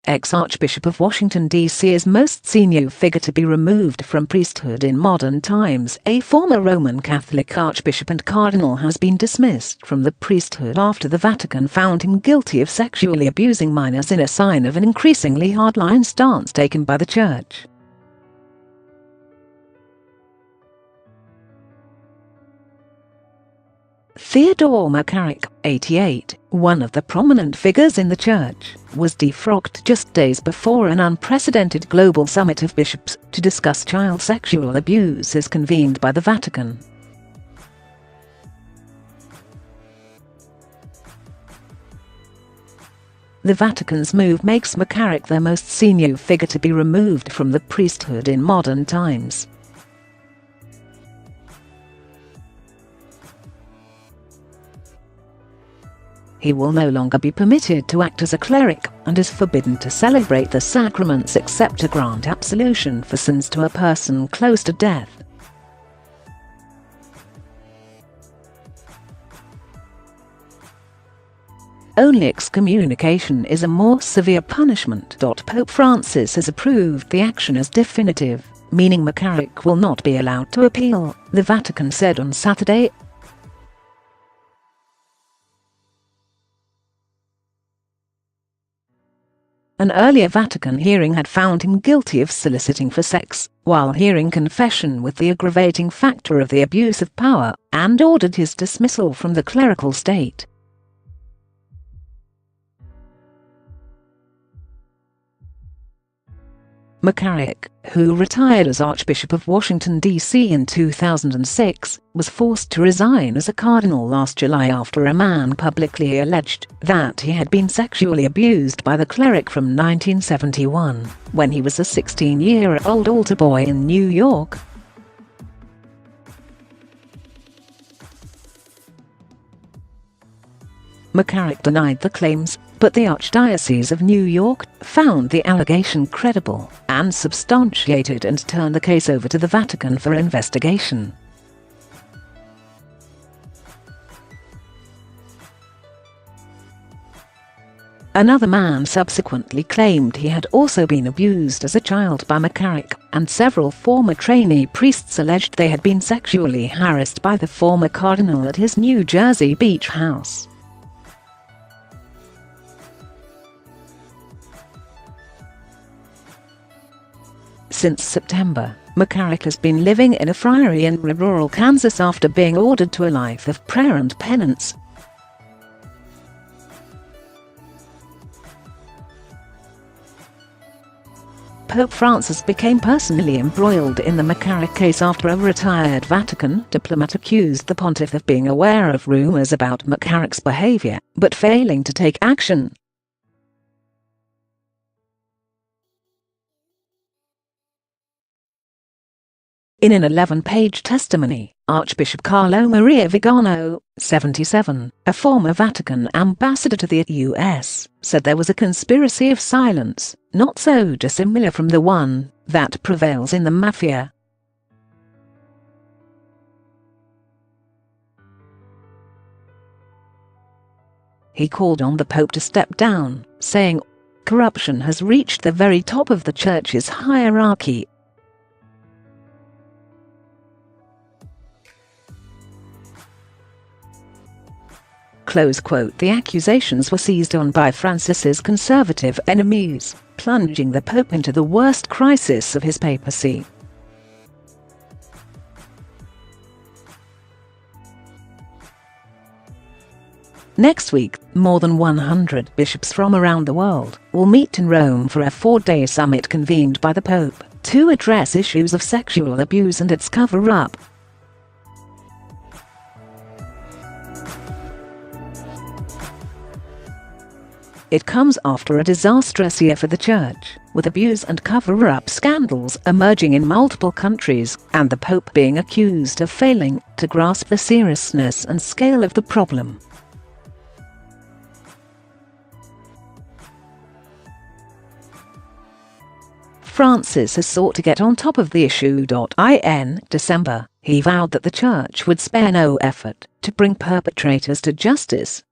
ex-Archbishop of Washington, D.C. is most senior figure to be removed from priesthood in modern times. A former Roman Catholic archbishop and cardinal has been dismissed from the priesthood after the Vatican found him guilty of sexually abusing minors, in a sign of an increasingly hardline stance taken by the Church. Theodore McCarrick, 88, one of the prominent figures in the Church, was defrocked just days before an unprecedented global summit of bishops to discuss child sexual abuse is convened by the Vatican. The Vatican's move makes McCarrick the most senior figure to be removed from the priesthood in modern times. He will no longer be permitted to act as a cleric and is forbidden to celebrate the sacraments except to grant absolution for sins to a person close to death. Only excommunication is a more severe punishment. Pope Francis has approved the action as definitive, meaning McCarrick will not be allowed to appeal, the Vatican said on Saturday. An earlier Vatican hearing had found him guilty of soliciting for sex, while hearing confession with the aggravating factor of the abuse of power, and ordered his dismissal from the clerical state. McCarrick, who retired as Archbishop of Washington, D.C. in 2006, was forced to resign as a cardinal last July after a man publicly alleged that he had been sexually abused by the cleric from 1971, when he was a 16-year-old altar boy in New York. McCarrick denied the claims, but the Archdiocese of New York found the allegation credible and substantiated and turned the case over to the Vatican for investigation. Another man subsequently claimed he had also been abused as a child by McCarrick, and several former trainee priests alleged they had been sexually harassed by the former cardinal at his New Jersey beach house. Since September, McCarrick has been living in a friary in rural Kansas after being ordered to a life of prayer and penance. Pope Francis became personally embroiled in the McCarrick case after a retired Vatican diplomat accused the pontiff of being aware of rumors about McCarrick's behavior, but failing to take action. In an 11-page testimony, Archbishop Carlo Maria Vigano, 77, a former Vatican ambassador to the US, said there was a conspiracy of silence, not so dissimilar from the one that prevails in the mafia. He called on the Pope to step down, saying, "Corruption has reached the very top of the Church's hierarchy." Close quote. The accusations were seized on by Francis's conservative enemies, plunging the Pope into the worst crisis of his papacy. Next week, more than 100 bishops from around the world will meet in Rome for a 4-day summit convened by the Pope to address issues of sexual abuse and its cover-up. It comes after a disastrous year for the Church, with abuse and cover-up scandals emerging in multiple countries, and the Pope being accused of failing to grasp the seriousness and scale of the problem. Francis has sought to get on top of the issue. In December, he vowed that the Church would spare no effort to bring perpetrators to justice.